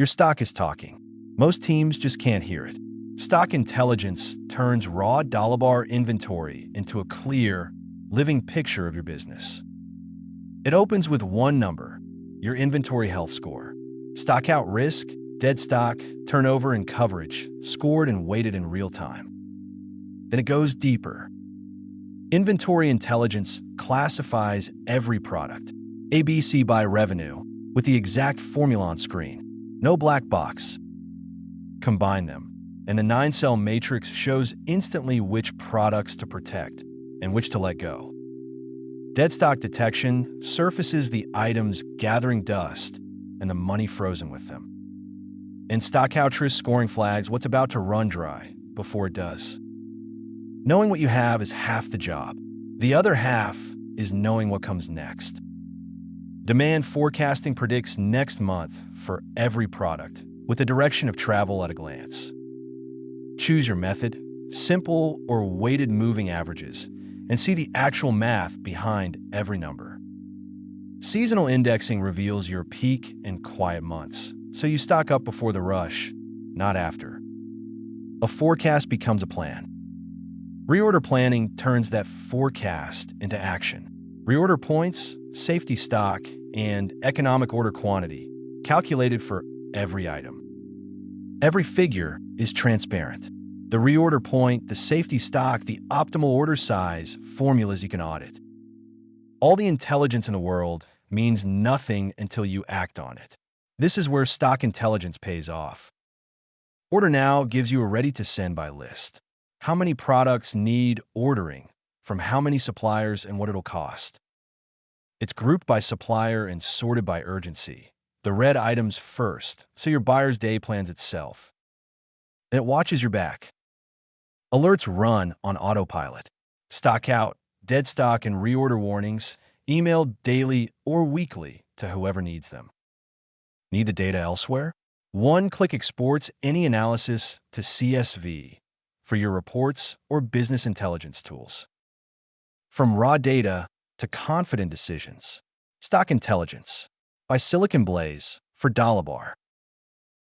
Your stock is talking. Most teams just can't hear it. Stock intelligence turns raw Dolibarr inventory into a clear, living picture of your business. It opens with one number, your inventory health score. Stockout-risk, dead stock, turnover, and coverage, scored and weighted in real time. Then it goes deeper. Inventory intelligence classifies every product, ABC by revenue, with the exact formula on screen. No black box. Combine them, and the 9-cell matrix shows instantly which products to protect and which to let go. Dead stock detection surfaces the items gathering dust and the money frozen with them. And stockout-risk scoring flags what's about to run dry before it does. Knowing what you have is half the job. The other half is knowing what comes next. Demand forecasting predicts next month for every product, with the direction of travel at a glance. Choose your method, simple or weighted moving averages, and see the actual math behind every number. Seasonal indexing reveals your peak and quiet months, so you stock up before the rush, not after. A forecast becomes a plan. Reorder planning turns that forecast into action. Reorder points, safety stock, and economic order quantity, calculated for every item. Every figure is transparent. The reorder point, the safety stock, the optimal order size, formulas you can audit. All the intelligence in the world means nothing until you act on it. This is where stock intelligence pays off. Order Now gives you a ready-to-send by list. How many products need ordering, from how many suppliers, and what it'll cost. It's grouped by supplier and sorted by urgency. The red items first, so your buyer's day plans itself. And it watches your back. Alerts run on autopilot. Stock out, dead stock, and reorder warnings, emailed daily or weekly to whoever needs them. Need the data elsewhere? One-click exports any analysis to CSV for your reports or business intelligence tools. From raw data to confident decisions. Stock Intelligence by Silicon Blaze for Dolibarr.